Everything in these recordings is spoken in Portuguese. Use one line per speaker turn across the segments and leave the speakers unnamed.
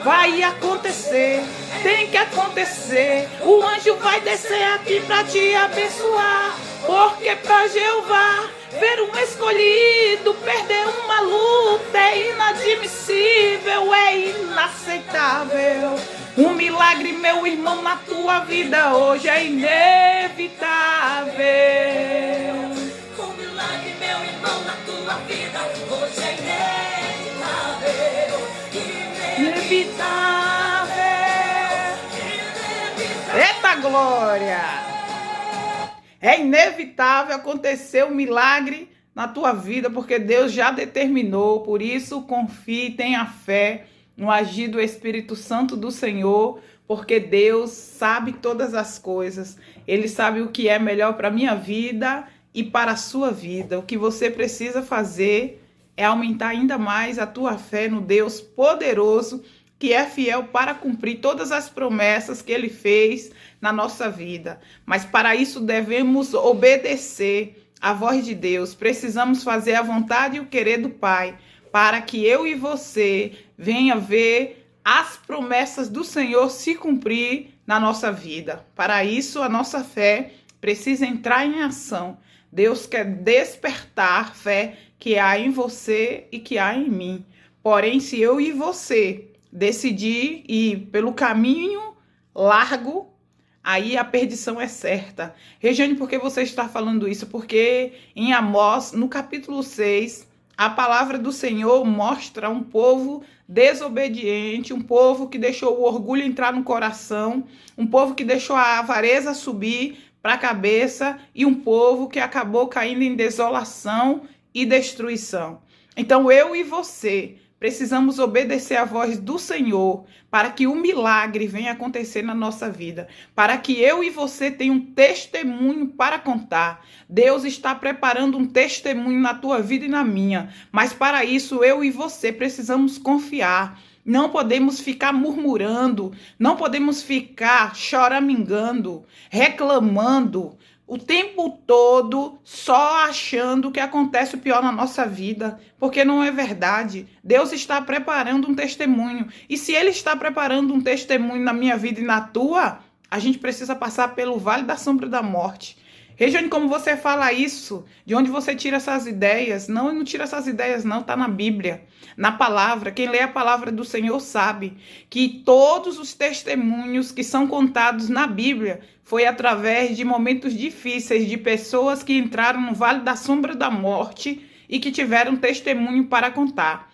vai acontecer, tem que acontecer. O anjo vai descer aqui para te abençoar, porque para Jeová ver um escolhido perder uma luta é inadmissível, é inaceitável. Um milagre, meu irmão, na tua vida hoje é inevitável.
Um milagre, meu irmão, na tua vida hoje é
Inevitável. Eita glória! É inevitável acontecer um milagre na tua vida, porque Deus já determinou. Por isso, confie, tenha fé no agir do Espírito Santo do Senhor, porque Deus sabe todas as coisas. Ele sabe o que é melhor para a minha vida e para a sua vida. O que você precisa fazer é aumentar ainda mais a tua fé no Deus poderoso, que é fiel para cumprir todas as promessas que Ele fez na nossa vida. Mas para isso devemos obedecer à voz de Deus. Precisamos fazer a vontade e o querer do Pai, para que eu e você venha ver as promessas do Senhor se cumprir na nossa vida. Para isso, a nossa fé precisa entrar em ação. Deus quer despertar a fé que há em você e que há em mim. Porém, se eu e você decidir ir pelo caminho largo, aí a perdição é certa. Regiane, por que você está falando isso? Porque em Amós, no capítulo 6, a palavra do Senhor mostra um povo desobediente, um povo que deixou o orgulho entrar no coração, um povo que deixou a avareza subir para a cabeça e um povo que acabou caindo em desolação e destruição. Então eu e você precisamos obedecer à voz do Senhor para que o milagre venha acontecer na nossa vida, para que eu e você tenham um testemunho para contar. Deus está preparando um testemunho na tua vida e na minha, mas para isso eu e você precisamos confiar. Não podemos ficar murmurando, não podemos ficar choramingando, reclamando o tempo todo, só achando que acontece o pior na nossa vida, porque não é verdade. Deus está preparando um testemunho, e se Ele está preparando um testemunho na minha vida e na tua, a gente precisa passar pelo vale da sombra da morte. Regiane, como você fala isso? De onde você tira essas ideias? Não, eu não tiro essas ideias não, está na Bíblia, na palavra. Quem lê a palavra do Senhor sabe que todos os testemunhos que são contados na Bíblia foi através de momentos difíceis, de pessoas que entraram no vale da sombra da morte e que tiveram testemunho para contar.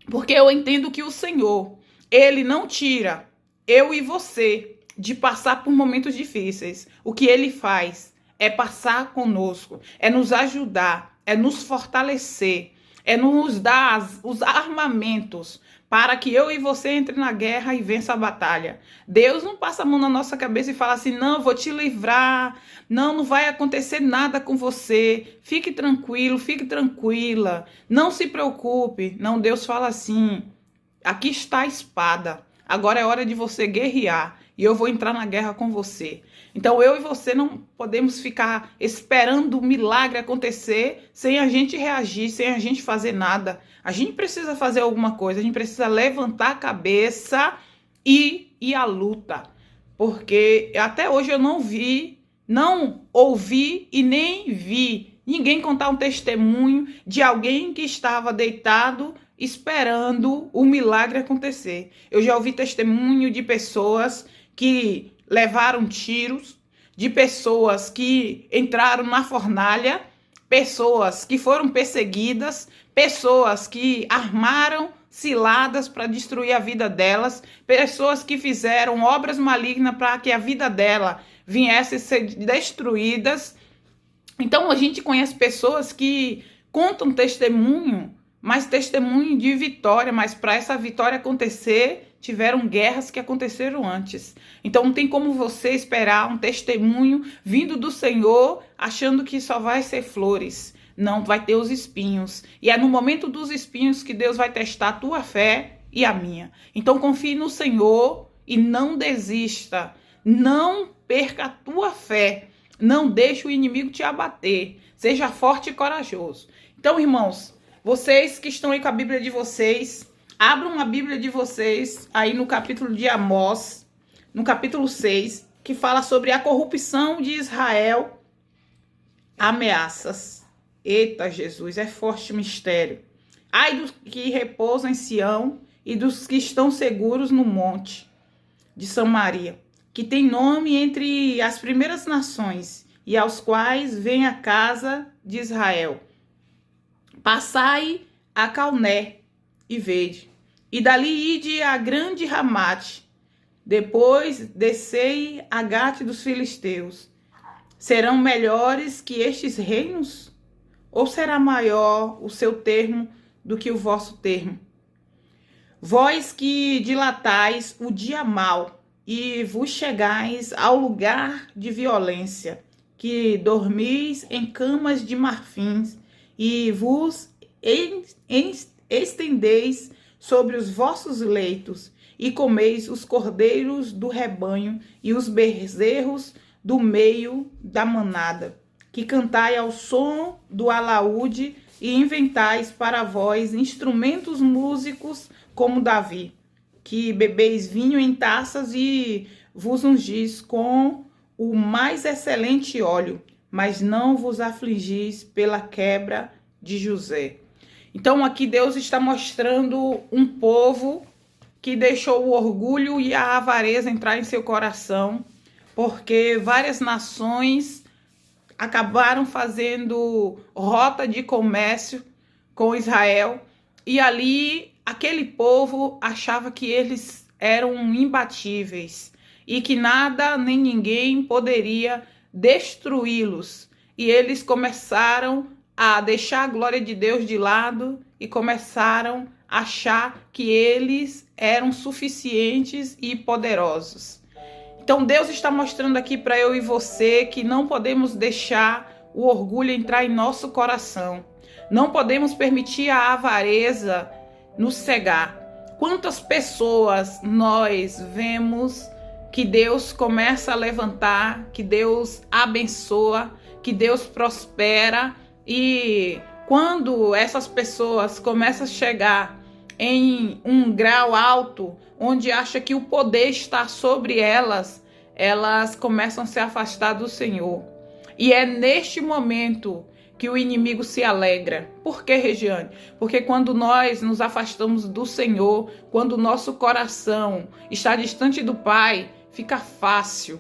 Porque eu entendo que o Senhor, Ele não tira eu e você de passar por momentos difíceis. O que Ele faz é passar conosco, é nos ajudar, é nos fortalecer, é nos dar os armamentos para que eu e você entre na guerra e vença a batalha. Deus não passa a mão na nossa cabeça e fala assim, não, vou te livrar, não vai acontecer nada com você, fique tranquilo, fique tranquila, não se preocupe. Não, Deus fala assim, aqui está a espada, agora é hora de você guerrear e eu vou entrar na guerra com você. Então eu e você não podemos ficar esperando o milagre acontecer sem a gente reagir, sem a gente fazer nada. A gente precisa fazer alguma coisa, a gente precisa levantar a cabeça e ir à luta. Porque até hoje eu não ouvi e nem vi ninguém contar um testemunho de alguém que estava deitado esperando o milagre acontecer. Eu já ouvi testemunho de pessoas que levaram tiros, de pessoas que entraram na fornalha, pessoas que foram perseguidas, pessoas que armaram ciladas para destruir a vida delas, pessoas que fizeram obras malignas para que a vida dela viesse a ser destruídas. Então a gente conhece pessoas que contam testemunho, mas testemunho de vitória, mas para essa vitória acontecer, tiveram guerras que aconteceram antes. Então não tem como você esperar um testemunho vindo do Senhor achando que só vai ser flores. Não, vai ter os espinhos. E é no momento dos espinhos que Deus vai testar a tua fé e a minha. Então confie no Senhor e não desista. Não perca a tua fé. Não deixe o inimigo te abater. Seja forte e corajoso. Então, irmãos, vocês que estão aí com a Bíblia de vocês, Abram a Bíblia de vocês aí no capítulo de Amós, no capítulo 6, que fala sobre a corrupção de Israel, ameaças. Eita, Jesus, é forte mistério. Ai dos que repousam em Sião e dos que estão seguros no monte de Samaria, que tem nome entre as primeiras nações e aos quais vem a casa de Israel. Passai a Calné e vede, e dali ide a grande Ramate, depois descei a Gate dos filisteus. Serão melhores que estes reinos? Ou será maior o seu termo do que o vosso termo? Vós que dilatais o dia mau e vos chegais ao lugar de violência, que dormis em camas de marfins e vos estendeis sobre os vossos leitos e comeis os cordeiros do rebanho e os bezerros do meio da manada, que cantai ao som do alaúde e inventais para vós instrumentos músicos como Davi, que bebeis vinho em taças e vos ungis com o mais excelente óleo, mas não vos afligis pela quebra de José. Então aqui Deus está mostrando um povo que deixou o orgulho e a avareza entrar em seu coração, porque várias nações acabaram fazendo rota de comércio com Israel, e ali aquele povo achava que eles eram imbatíveis e que nada nem ninguém poderia destruí-los. E eles começaram a deixar a glória de Deus de lado e começaram a achar que eles eram suficientes e poderosos. Então Deus está mostrando aqui para eu e você que não podemos deixar o orgulho entrar em nosso coração. Não podemos permitir a avareza nos cegar. Quantas pessoas nós vemos que Deus começa a levantar, que Deus abençoa, que Deus prospera, e quando essas pessoas começam a chegar em um grau alto, onde acha que o poder está sobre elas, elas começam a se afastar do Senhor. E é neste momento que o inimigo se alegra. Por quê, Regiane? Porque quando nós nos afastamos do Senhor, quando o nosso coração está distante do Pai, fica fácil,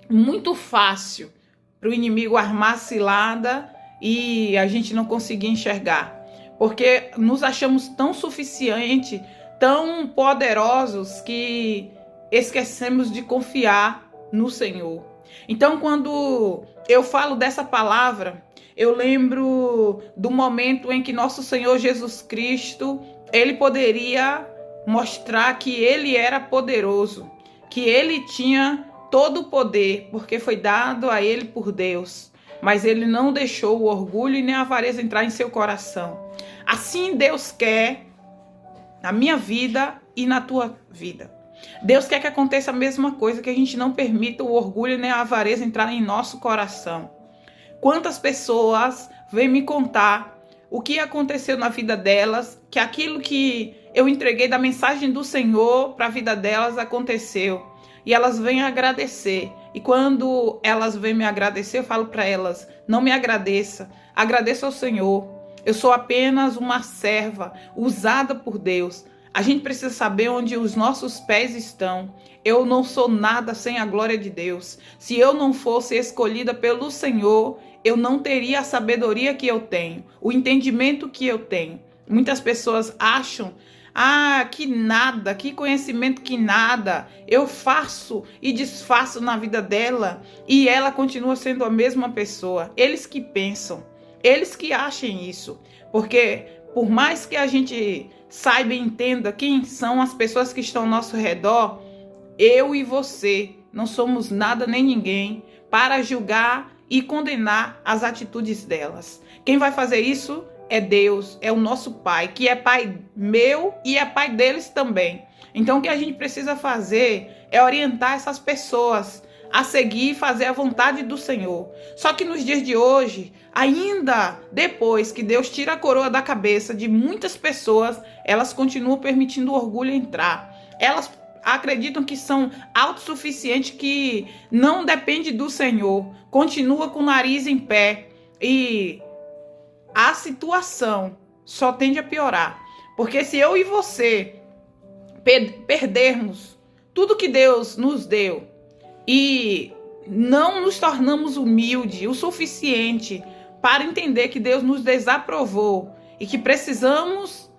muito fácil, para o inimigo armar cilada e a gente não conseguir enxergar. Porque nos achamos tão suficientes, tão poderosos, que esquecemos de confiar no Senhor. Então, quando eu falo dessa palavra, eu lembro do momento em que nosso Senhor Jesus Cristo, ele poderia mostrar que ele era poderoso, que ele tinha todo o poder, porque foi dado a ele por Deus. Mas ele não deixou o orgulho e nem a avareza entrar em seu coração. Assim Deus quer na minha vida e na tua vida. Deus quer que aconteça a mesma coisa, que a gente não permita o orgulho nem a avareza entrar em nosso coração. Quantas pessoas vêm me contar o que aconteceu na vida delas, que aquilo que eu entreguei da mensagem do Senhor para a vida delas aconteceu. E elas vêm agradecer. E quando elas vêm me agradecer, eu falo para elas: não me agradeça, agradeça ao Senhor. Eu sou apenas uma serva usada por Deus. A gente precisa saber onde os nossos pés estão. Eu não sou nada sem a glória de Deus. Se eu não fosse escolhida pelo Senhor, eu não teria a sabedoria que eu tenho, o entendimento que eu tenho. Muitas pessoas acham: que nada, que conhecimento que nada. Eu faço e desfaço na vida dela e ela continua sendo a mesma pessoa. Eles que pensam, eles que achem isso. Porque por mais que a gente saiba e entenda quem são as pessoas que estão ao nosso redor, eu e você não somos nada nem ninguém para julgar e condenar as atitudes delas. Quem vai fazer isso é Deus, é o nosso Pai, que é Pai meu e é Pai deles também. Então o que a gente precisa fazer é orientar essas pessoas a seguir e fazer a vontade do Senhor. Só que nos dias de hoje, ainda depois que Deus tira a coroa da cabeça de muitas pessoas, elas continuam permitindo o orgulho entrar. Elas acreditam que são autossuficientes, que não depende do Senhor. Continua com o nariz em pé e a situação só tende a piorar. Porque se eu e você perdermos tudo que Deus nos deu e não nos tornamos humildes o suficiente para entender que Deus nos desaprovou e que precisamos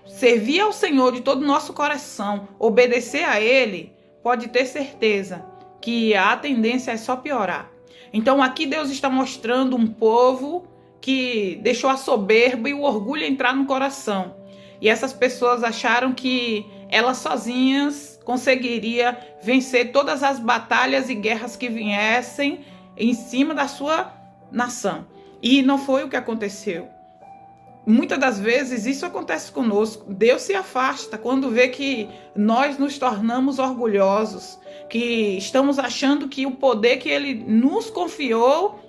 servir ao Senhor de todo o nosso coração, obedecer a Ele, pode ter certeza que a tendência é só piorar. Então aqui Deus está mostrando um povo que deixou a soberba e o orgulho entrar no coração. E essas pessoas acharam que elas sozinhas conseguiriam vencer todas as batalhas e guerras que viessem em cima da sua nação. E não foi o que aconteceu. Muitas das vezes isso acontece conosco. Deus se afasta quando vê que nós nos tornamos orgulhosos, que estamos achando que o poder que Ele nos confiou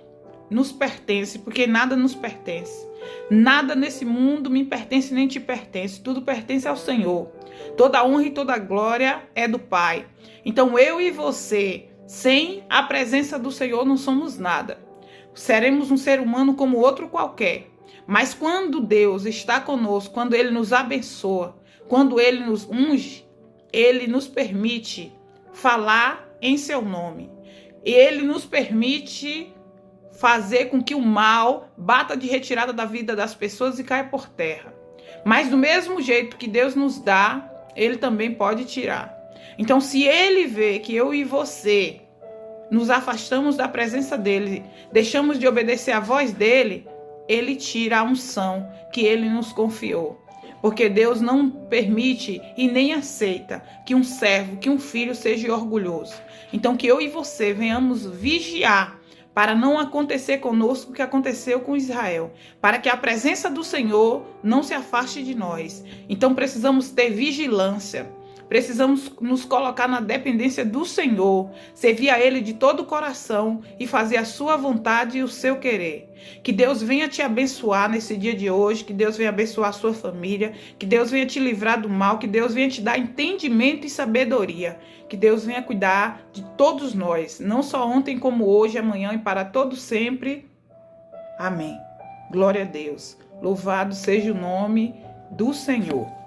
nos pertence, porque nada nos pertence. Nada nesse mundo me pertence nem te pertence. Tudo pertence ao Senhor. Toda honra e toda glória é do Pai. Então eu e você, sem a presença do Senhor, não somos nada. Seremos um ser humano como outro qualquer. Mas quando Deus está conosco, quando Ele nos abençoa, quando Ele nos unge, Ele nos permite falar em seu nome. Ele nos permite fazer com que o mal bata de retirada da vida das pessoas e caia por terra. Mas do mesmo jeito que Deus nos dá, Ele também pode tirar. Então, se Ele vê que eu e você nos afastamos da presença dEle, deixamos de obedecer à voz dEle, Ele tira a unção que Ele nos confiou. Porque Deus não permite e nem aceita que um servo, que um filho seja orgulhoso. Então, que eu e você venhamos vigiar para não acontecer conosco o que aconteceu com Israel, para que a presença do Senhor não se afaste de nós. Então precisamos ter vigilância, precisamos nos colocar na dependência do Senhor, servir a Ele de todo o coração e fazer a sua vontade e o seu querer. Que Deus venha te abençoar nesse dia de hoje, que Deus venha abençoar a sua família, que Deus venha te livrar do mal, que Deus venha te dar entendimento e sabedoria, que Deus venha cuidar de todos nós, não só ontem como hoje, amanhã e para todo sempre. Amém. Glória a Deus. Louvado seja o nome do Senhor.